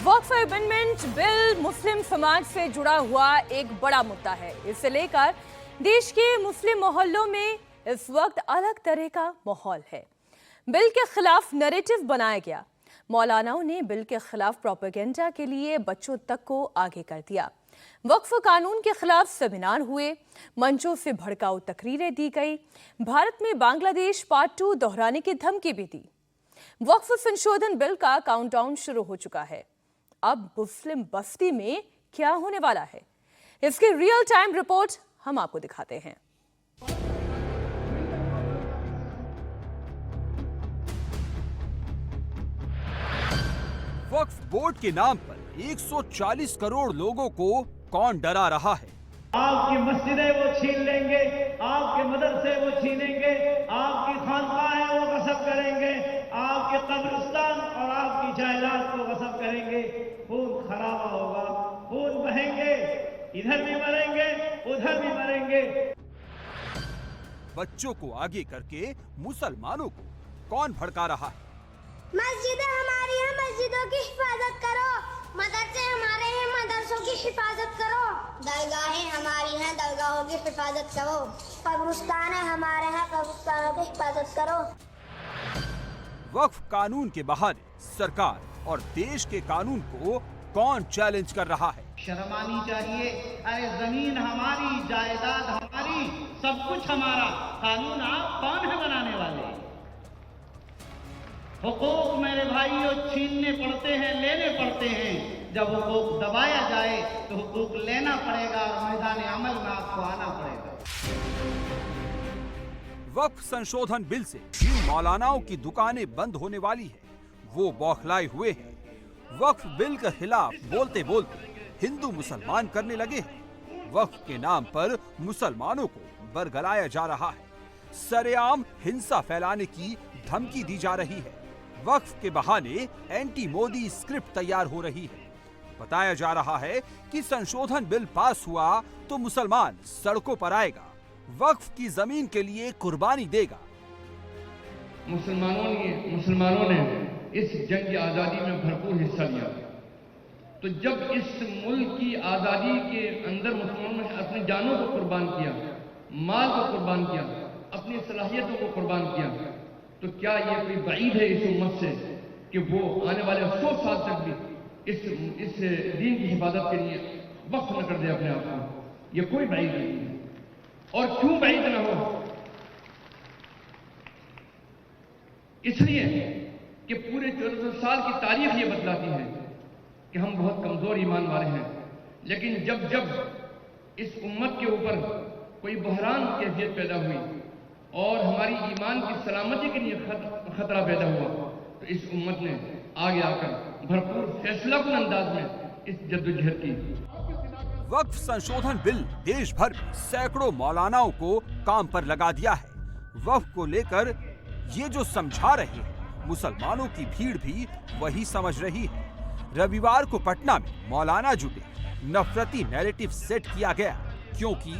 वक्फ amendment bill मुस्लिम समाज से जुड़ा हुआ एक बड़ा मुद्दा है। इसे लेकर देश के मुस्लिम मोहल्लों में इस वक्त अलग तरह का माहौल है। बिल के खिलाफ नैरेटिव बनाया गया। मौलानाओं ने बिल के खिलाफ प्रोपेगेंडा के लिए बच्चों तक को आगे कर दिया। वक्फ कानून के खिलाफ सेमिनार हुए, मंचों से भड़काऊ तकरीरें दी गई। भारत में बांग्लादेश पार्ट 2 दोहराने की धमकी भी दी। वक्फ संशोधन बिल का काउंटडाउन शुरू हो चुका है। अब मुस्लिम बस्ती में क्या होने वाला है, इसकी रियल टाइम रिपोर्ट हम आपको दिखाते हैं। वक्फ बोर्ड के नाम पर 140 करोड़ लोगों को कौन डरा रहा है? आपकी मस्जिदें वो छीन लेंगे, आपके मदरसे वो छीनेंगे, आपकी खानकाहें वो गस्ब करेंगे, आपके कब्रिस्तान और आपकी जायदाद को गस्ब करेंगे। खून खराबा होगा, खून बहेंगे, इधर भी मरेंगे, उधर भी मरेंगे। बच्चों को आगे करके मुसलमानों को कौन भड़का रहा है? मस्जिदें हमारी हैं, मस्जिदों की हिफाजत करो। मदरसे हमारे हैं, मदरसों की हिफाजत करो। दरगाहें हमारी हैं, दरगाहों की हिफाजत करो। कब्रिस्तान हमारे हैं, कब्रिस्तानों की हिफाजत करो। वक्फ कानून के बहाने सरकार और देश के कानून को कौन चैलेंज कर रहा है? शर्म आनी चाहिए। अरे जमीन हमारी, जायदाद हमारी, सब कुछ हमारा। कानून आप कौन है बनाने वाले? हुकूक मेरे भाइयों छीनने पड़ते हैं, लेने पड़ते हैं। जब हुकूक दबाया जाए तो हुकूक लेना पड़ेगा और मैदान अमल में आपको आना पड़ेगा। वक्फ संशोधन बिल से जिन मौलानाओं की दुकानें बंद होने वाली है, वो बौखलाए हुए हैं। वक्फ बिल के खिलाफ बोलते बोलते हिंदू मुसलमान करने लगे हैं। वक्फ के नाम पर मुसलमानों को बरगलाया जा रहा है। सरेआम हिंसा फैलाने की धमकी दी जा रही है। वक्फ के बहाने एंटी मोदी स्क्रिप्ट तैयार हो रही है। बताया जा रहा है कि संशोधन बिल पास हुआ तो मुसलमान सड़कों पर आएगा, वक्फ की जमीन के लिए कुर्बानी देगा। मुसलमानों ने इस जंग की आजादी में भरपूर हिस्सा लिया। तो जब इस मुल्क की आजादी के अंदर मुसलमानों ने अपनी जानों को कुर्बान किया, माल को कुर्बान किया, अपनी सलाहियतों को कुर्बान किया, तो क्या ये कोई बईद है इस उम्मत से कि वो आने वाले 100 साल तक भी इस दीन की हिफाजत के लिए वक्फ न कर दे अपने आप को? ये कोई बईद नहीं है। और क्यों बईद न हो? इसलिए कि पूरे 1400 साल की तारीख ये बतलाती है कि हम बहुत कमजोर ईमान वाले हैं। लेकिन जब जब इस उम्मत के ऊपर कोई बहरान कैफियत पैदा हुई और हमारी ईमान की सलामती के लिए खतरा पैदा हुआ, तो इस उम्मत ने आगे आकर भरपूर फैसलाकुन अंदाज में इस जद्दोजहद की। वक्फ संशोधन बिल देश भर में सैकड़ों मौलानाओं को काम पर लगा दिया है। वक्फ को लेकर ये जो समझा रहे हैं, मुसलमानों की भीड़ भी वही समझ रही है। रविवार को पटना में मौलाना जुटे, नफरती नैरेटिव सेट किया गया, क्योंकि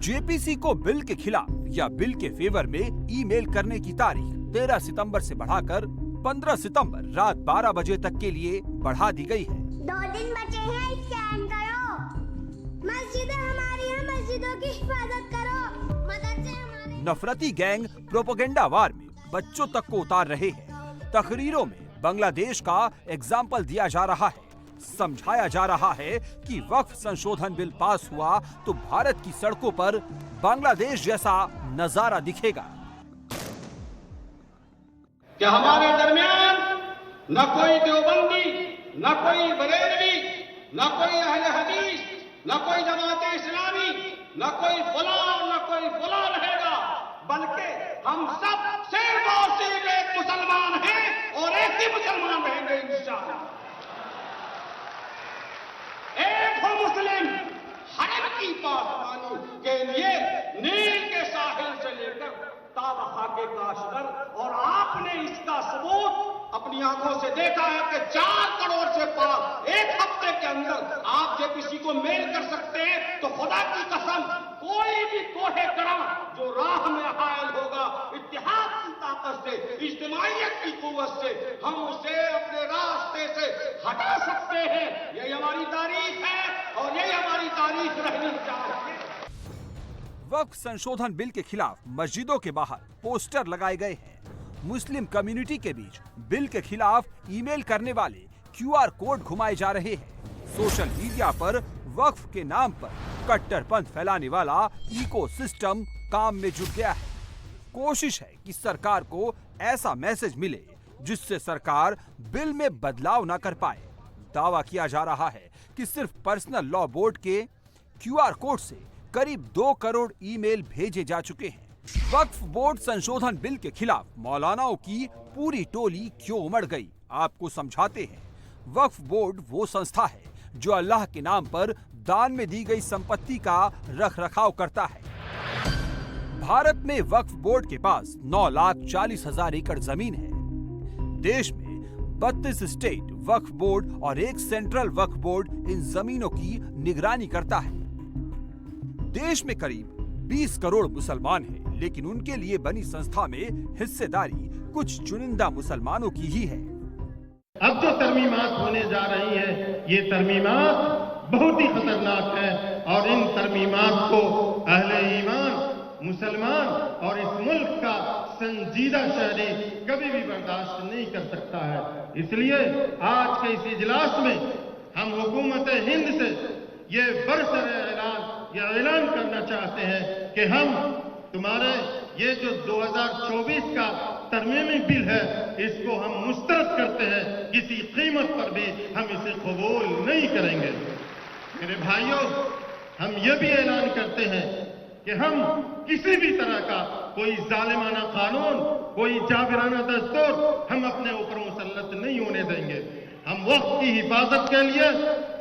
जेपीसी को बिल के खिलाफ या बिल के फेवर में ईमेल करने की तारीख 13 सितंबर से बढ़ाकर 15 सितंबर रात 12 बजे तक के लिए बढ़ा दी गई है। 2 दिन बचे हैं, स्कैन करो। मस्जिदें हमारी हैं, मस्जिदों की हिफाजत करो। मदरसे हमारे। नफरती गैंग प्रोपेगेंडा वार में बच्चों तक को उतार रहे हैं। तकरीरों में बांग्लादेश का एग्जाम्पल दिया जा रहा है। समझाया जा रहा है कि वक्फ संशोधन बिल पास हुआ तो भारत की सड़कों पर बांग्लादेश जैसा नजारा दिखेगा। क्या हमारे दरमियान न कोई देवबंदी, न कोई बरेलवी, न कोई अहले हदीस, न कोई जमात इस्लामी, न कोई फला, न कोई फला रहेगा, बल्कि हम सब सिर्फ और सिर्फ एक मुसलमान हैं और एक ही मुसलमान रहेंगे इंशाअल्लाह। एक हो मुस्लिम हरम की पासबानी के लिए नील के साहिल से लेकर ताबहा के काशगर, और आपने इसका सबूत अपनी आंखों से देखा है कि 4 करोड़ से पार एक हफ्ते के अंदर आप जेपीसी को मेल कर सकते हैं। तो खुदा की कसम, कोई भी कोहे करा जो राह में हायल होगा, इत्तेहाद की ताकत से, इज्तिमाइयत की कुव्वत से हम उसे अपने रास्ते वक्फ संशोधन बिल के खिलाफ मस्जिदों के बाहर पोस्टर लगाए गए हैं। मुस्लिम कम्युनिटी के बीच बिल के खिलाफ ईमेल करने वाले QR कोड घुमाए जा रहे हैं। सोशल मीडिया पर वक्फ के नाम पर कट्टरपंथ फैलाने वाला इकोसिस्टम काम में जुट गया है। कोशिश है कि सरकार को ऐसा मैसेज मिले जिससे सरकार बिल में बदलाव न कर पाए। दावा किया जा रहा है कि सिर्फ पर्सनल लॉ बोर्ड के QR कोड से करीब 2 करोड़ ईमेल भेजे जा चुके हैं। वक्फ बोर्ड संशोधन बिल के खिलाफ मौलानाओं की पूरी टोली क्यों उमड़ गई, आपको समझाते हैं। वक्फ बोर्ड वो संस्था है जो अल्लाह के नाम पर दान में दी गई संपत्ति का रखरखाव करता है। भारत में वक्फ बोर्ड के पास 9,40,000 एकड़ जमीन है। देश में 32 स्टेट वक्फ बोर्ड और एक सेंट्रल वक्फ बोर्ड इन जमीनों की निगरानी करता है। देश में करीब 20 करोड़ मुसलमान हैं, लेकिन उनके लिए बनी संस्था में हिस्सेदारी कुछ चुनिंदा मुसलमानों की ही है। अब जो तरमीमात होने जा रही हैं, ये तरमीमात बहुत ही खतरनाक है और इन तरमीमात को अहले ईमान, मुसलमान और इस मुल्क का संजीदा शहरी कभी भी बर्दाश्त नहीं कर सकता है। इसलिए आज के इस इजलास में हम हुकूमत हिंद से ये बरसरे ऐलान करना चाहते हैं कि हम तुम्हारे ये जो 2024 का तरमीमी बिल है, इसको हम मुस्तरद करते हैं। किसी कीमत पर भी हम इसे कबूल नहीं करेंगे। मेरे भाइयों, हम ये भी ऐलान करते हैं कि हम किसी भी तरह का कोई जालिमाना कानून, कोई जाबिराना दस्तूर हम अपने ऊपर मुसल्लत नहीं होने देंगे। हम वक्त की हिफाजत के लिए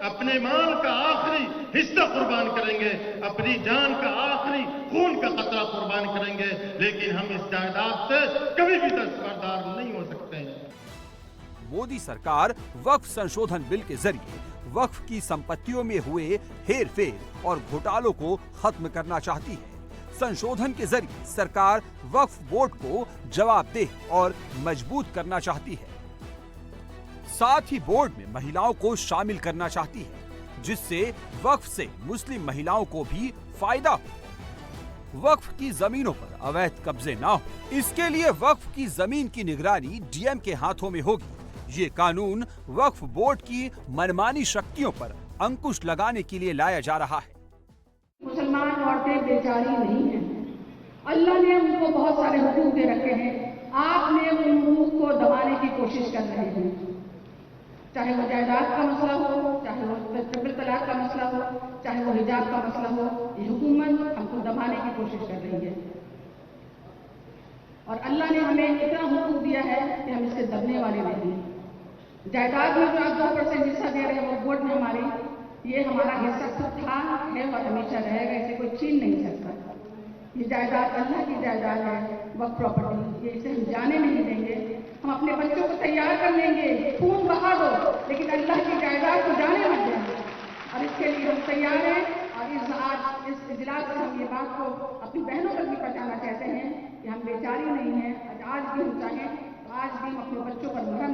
अपने माल का आखिरी हिस्सा कुर्बान करेंगे, अपनी जान का आखिरी खून का कतरा कुर्बान करेंगे, लेकिन हम इस जायदाद से कभी भी दस्तबरदार नहीं हो सकते हैं। मोदी सरकार वक्फ संशोधन बिल के जरिए वक्फ की संपत्तियों में हुए हेर-फेर और घोटालों को खत्म करना चाहती है। संशोधन के जरिए सरकार वक्फ बोर्ड को जवाबदेह और मजबूत करना चाहती है। साथ ही बोर्ड में महिलाओं को शामिल करना चाहती है, जिससे वक्फ से मुस्लिम महिलाओं को भी फायदा हो। वक्फ की जमीनों पर अवैध कब्जे ना हो, इसके लिए वक्फ की जमीन की निगरानी DM के हाथों में होगी। ये कानून वक्फ बोर्ड की मनमानी शक्तियों पर अंकुश लगाने के लिए लाया जा रहा है। मुसलमान औरतें बेचारी नहीं हैं। अल्लाह ने उनको बहुत सारे हुकूक दे रखे हैं। आपने उन हुकूक को दबाने की कोशिश कर रहे हैं, चाहे वो जायदाद का मसला हो, चाहे वो ट्रिपल तलाक का मसला हो, चाहे वो हिजाब का मसला हो। ये हुकूमत हमको दबाने की कोशिश कर रही है और अल्लाह ने हमें इतना हुकूक दिया है कि हम इससे दबने वाले नहीं हैं। जायदाद में जो आप 2% हिस्सा दे रहे हैं वो बोर्ड में हमारी, ये हमारा हिस्सा तो था, है और हमेशा रहेगा, इसे कोई छीन नहीं सकता। ये जायदाद अल्लाह की जायदाद है, वक्फ प्रॉपर्टी, ये इसे हम जाने नहीं देंगे। हम अपने बच्चों को तैयार कर लेंगे, खून बहा दो, लेकिन अल्लाह की जायदाद को जाने मत देंगे। और इसके लिए हम तैयार हैं और आज इस इजलास में हम ये बात को अपनी बहनों तक भी पहुंचाना चाहते हैं कि हम बेचारी नहीं हैं। आज भी हम चाहें तो आज भी हम अपने बच्चों पर मरहम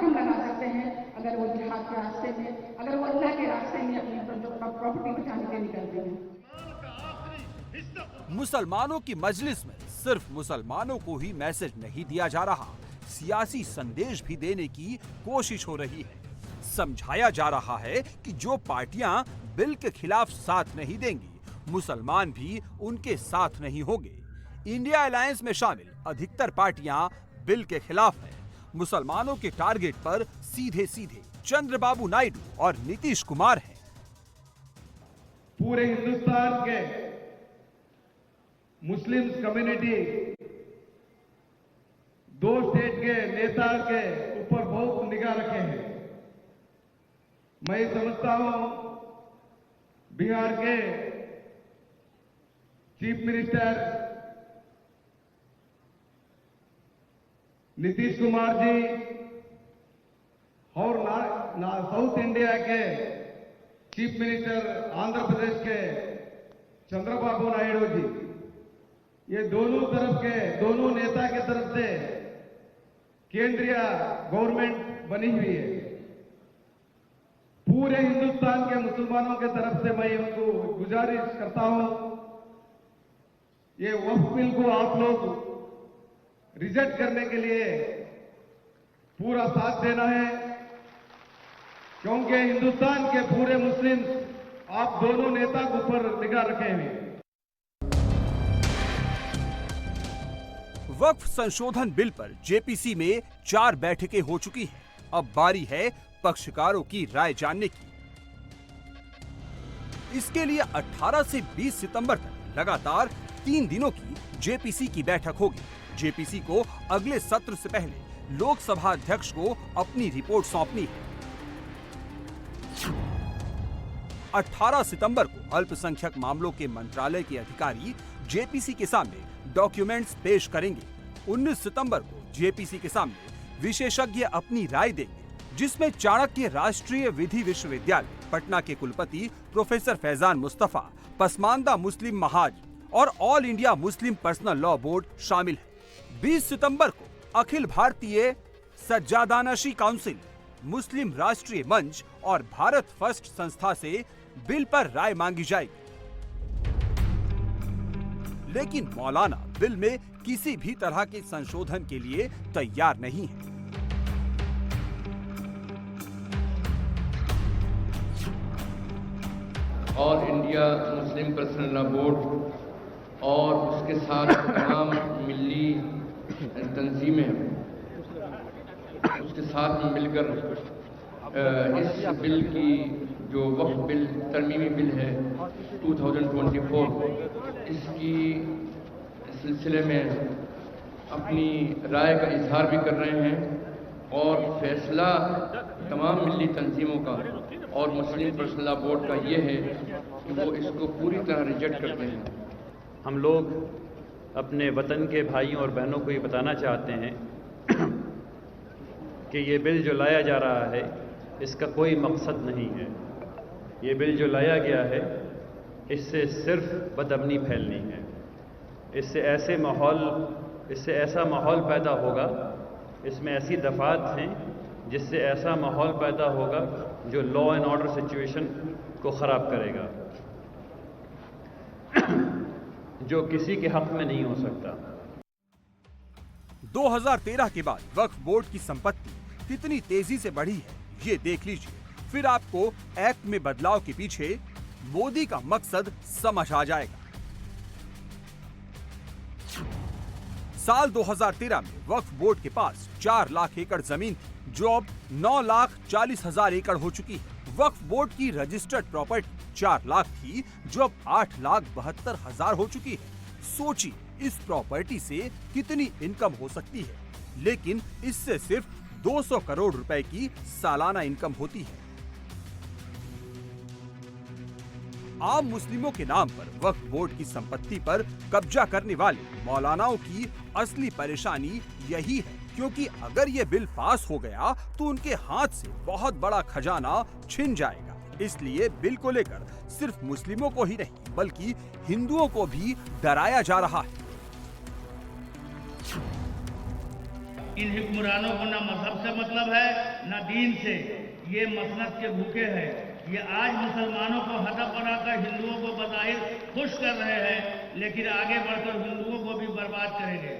लगा सकते हैं, अगर वो जिहाद के रास्ते में, अगर वो अल्लाह के रास्ते में अपनी प्रॉपर्टी बचाने के निकलते हैं। मुसलमानों की मजलिस में सिर्फ मुसलमानों को ही मैसेज नहीं दिया जा रहा, सियासी संदेश भी देने की कोशिश हो रही है। समझाया जा रहा है कि जो पार्टियां बिल के खिलाफ साथ नहीं देंगी, मुसलमान भी उनके साथ नहीं होंगे। इंडिया अलायंस में शामिल अधिकतर पार्टियां बिल के खिलाफ हैं। मुसलमानों के टारगेट पर सीधे सीधे चंद्रबाबू नायडू और नीतीश कुमार हैं। पूरे हिंदुस्तान के मुस्लिम कम्युनिटी 2 स्टेट के नेता के ऊपर बहुत निगाह रखे हैं। मैं समझता हूं बिहार के चीफ मिनिस्टर नीतीश कुमार जी और साउथ इंडिया के चीफ मिनिस्टर आंध्र प्रदेश के चंद्रबाबू नायडू जी, ये दोनों नेता के तरफ से केंद्रीय गवर्नमेंट बनी हुई है। पूरे हिंदुस्तान के मुसलमानों के तरफ से मैं उनको गुजारिश करता हूं ये वक्फ बिल को आप लोग रिजेक्ट करने के लिए पूरा साथ देना है, क्योंकि हिंदुस्तान के पूरे मुस्लिम आप दोनों नेता के ऊपर निगाह रखे हुए। वक्फ संशोधन बिल पर जेपीसी में 4 बैठकें हो चुकी हैं। अब बारी है पक्षकारों की राय जानने की। इसके लिए 18 से 20 सितंबर तक लगातार 3 दिनों की जेपीसी की बैठक होगी। जेपीसी को अगले सत्र से पहले लोकसभा अध्यक्ष को अपनी रिपोर्ट सौंपनी है। 18 सितंबर को अल्पसंख्यक मामलों के मंत्रालय के अधिकारी जेपीसी के सामने डॉक्यूमेंट्स पेश करेंगे। 19 सितंबर को जेपीसी के सामने विशेषज्ञ अपनी राय देंगे, जिसमें चाणक्य राष्ट्रीय विधि विश्वविद्यालय पटना के कुलपति प्रोफेसर फैजान मुस्तफा, पसमानदा मुस्लिम महाज और all India Muslim personal law board शामिल है। 20 सितंबर को अखिल भारतीय सज्जादानशी काउंसिल, मुस्लिम राष्ट्रीय मंच और भारत फर्स्ट संस्था से बिल पर राय मांगी जाएगी। लेकिन मौलाना बिल में किसी भी तरह के संशोधन के लिए तैयार नहीं है। All India Muslim personal law board और उसके साथ तमाम मिली तंजीमें उसके साथ मिलकर इस बिल की जो वक्फ बिल तरमीमी बिल है 2024 इसकी सिलसिले में अपनी राय का इजहार भी कर रहे हैं और फैसला तमाम मिली तंजीमों का और मुस्लिम पर्सनल लॉ बोर्ड का ये है कि वो इसको पूरी तरह रिजेक्ट करते हैं। हम लोग अपने वतन के भाइयों और बहनों को ये बताना चाहते हैं कि ये बिल जो लाया जा रहा है इसका कोई मकसद नहीं है। ये बिल जो लाया गया है इससे सिर्फ बदअमनी फैलनी है। इससे ऐसा माहौल पैदा होगा, इसमें ऐसी दफात हैं जिससे ऐसा माहौल पैदा होगा जो लॉ एंड ऑर्डर सिचुएशन को ख़राब करेगा, जो किसी के हक में नहीं हो सकता। 2013 के बाद वक्फ बोर्ड की संपत्ति कितनी तेजी से बढ़ी है, ये देख लीजिए। फिर आपको एक्ट में बदलाव के पीछे मोदी का मकसद समझ आ जाएगा। साल 2013 में वक्फ बोर्ड के पास 4 लाख एकड़ जमीन थी, जो अब 9,40,000 एकड़ हो चुकी है। वक्फ बोर्ड की रजिस्टर्ड प्रॉपर्टी 4 लाख थी, जो अब 8,72,000 हो चुकी है। सोचिए इस प्रॉपर्टी से कितनी इनकम हो सकती है, लेकिन इससे सिर्फ 200 करोड़ रुपए की सालाना इनकम होती है। आम मुस्लिमों के नाम पर वक्फ बोर्ड की संपत्ति पर कब्जा करने वाले मौलानाओं की असली परेशानी यही है, क्योंकि अगर ये बिल पास हो गया तो उनके हाथ से बहुत बड़ा खजाना छिन जाएगा। इसलिए बिल को लेकर सिर्फ मुस्लिमों को ही नहीं बल्कि हिंदुओं को भी डराया जा रहा है। इन हुक्मरानों को ना मजहब से मतलब है ना दीन से। ये मसनत के भूखे हैं। ये आज मुसलमानों को हदफ बनाकर हिंदुओं को बज़ाहिर खुश कर रहे हैं, लेकिन आगे बढ़कर हिंदुओं को भी बर्बाद करेंगे।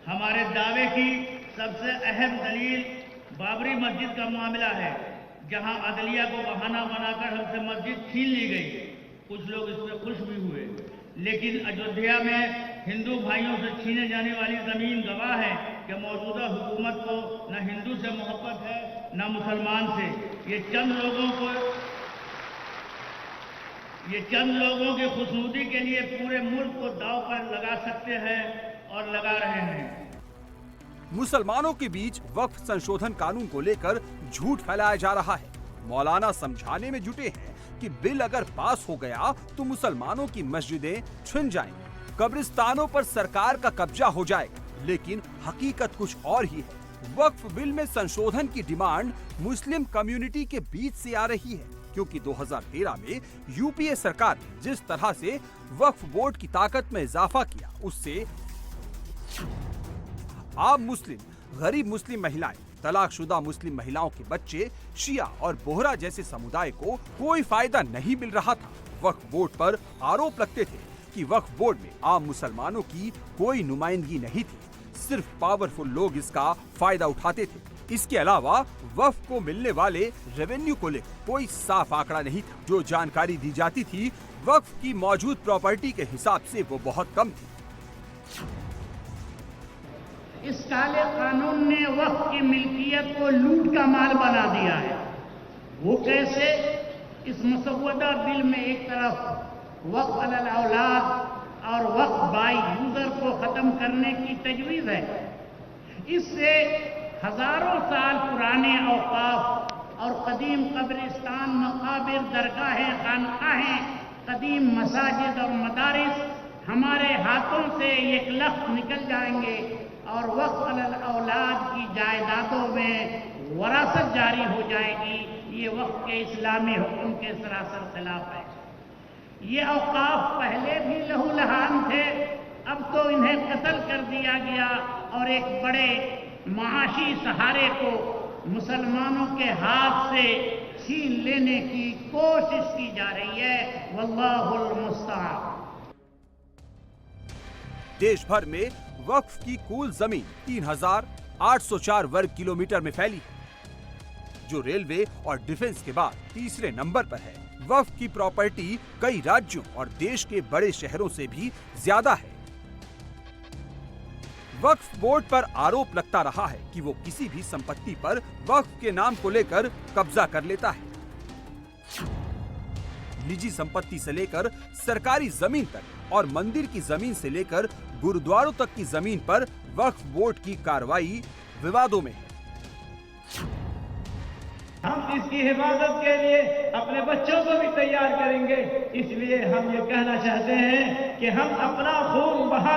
हमारे दावे की सबसे अहम दलील बाबरी मस्जिद का मामला है, जहां अदलिया को बहाना बनाकर हमसे मस्जिद छीन ली गई। कुछ लोग इसमें खुश भी हुए, लेकिन अयोध्या में हिंदू भाइयों से छीने जाने वाली जमीन गवाह है कि मौजूदा हुकूमत को न हिंदू से मोहब्बत है न मुसलमान से। ये चंद लोगों की खुशनुदी के लिए पूरे मुल्क को दांव पर लगा सकते हैं और लगा रहे हैं। मुसलमानों के बीच वक्फ संशोधन कानून को लेकर झूठ फैलाया जा रहा है। मौलाना समझाने में जुटे हैं कि बिल अगर पास हो गया तो मुसलमानों की मस्जिदें छिन जाएंगी, कब्रिस्तानों पर सरकार का कब्जा हो जाएगा, लेकिन हकीकत कुछ और ही है। वक्फ बिल में संशोधन की डिमांड मुस्लिम कम्युनिटी के बीच से आ रही है, क्योंकि 2013 में यूपीए सरकार ने जिस तरह से वक्फ बोर्ड की ताकत में इजाफा किया, उससे आम मुस्लिम, गरीब मुस्लिम महिलाएं, तलाकशुदा मुस्लिम महिलाओं के बच्चे, शिया और बोहरा जैसे समुदाय को कोई फायदा नहीं मिल रहा था। वक्फ बोर्ड पर आरोप लगते थे जबकि वक्फ बोर्ड में आम मुसलमानों की कोई नुमाइंदगी नहीं थी। सिर्फ पावरफुल लोग इसका फायदा उठाते थे। इसके अलावा वक्फ को मिलने वाले रेवेन्यू को लेकर कोई साफ आंकड़ा नहीं था। जो जानकारी दी जाती थी वक्फ की मौजूद प्रॉपर्टी के हिसाब से वो बहुत कम थी। इस काले कानून ने वक्फ की मिल्कियत को लूट का माल बना दिया है। वो कैसे? इस मसवदा बिल में एक तरफ वक्फ अलल औलाद और वक्फ बाय यूजर को खत्म करने की तजवीज है। इससे हजारों साल पुराने औकाफ और कदीम कब्रिस्तान, मकाबिर, दरगाहें, खानकाहें, कदीम मसाजिद और मदारिस हमारे हाथों से एक लख्त निकल जाएंगे और वक्फ अलल औलाद की जायदादों में वरासत जारी हो जाएगी। ये वक्फ के इस्लामी हुक्म के सरासर खिलाफ है। ये औकाफ पहले भी लहूलहान थे, अब तो इन्हें कत्ल कर दिया गया और एक बड़े माशी सहारे को मुसलमानों के हाथ से छीन लेने की कोशिश की जा रही है। वल्लाहुल मुस्तआन। देश भर में वक्फ की कुल जमीन 3,804 वर्ग किलोमीटर में फैली है, जो रेलवे और डिफेंस के बाद तीसरे नंबर पर है। वक्फ की प्रॉपर्टी कई राज्यों और देश के बड़े शहरों से भी ज्यादा है। वक्फ बोर्ड पर आरोप लगता रहा है कि वो किसी भी संपत्ति पर वक्फ के नाम को लेकर कब्जा कर लेता है। निजी संपत्ति से लेकर सरकारी जमीन तक और मंदिर की जमीन से लेकर गुरुद्वारों तक की जमीन पर वक्फ बोर्ड की कार्रवाई विवादों में है। हम इसकी हिफाजत के लिए अपने बच्चों को भी तैयार करेंगे। इसलिए हम ये कहना चाहते हैं कि हम अपना खून बहा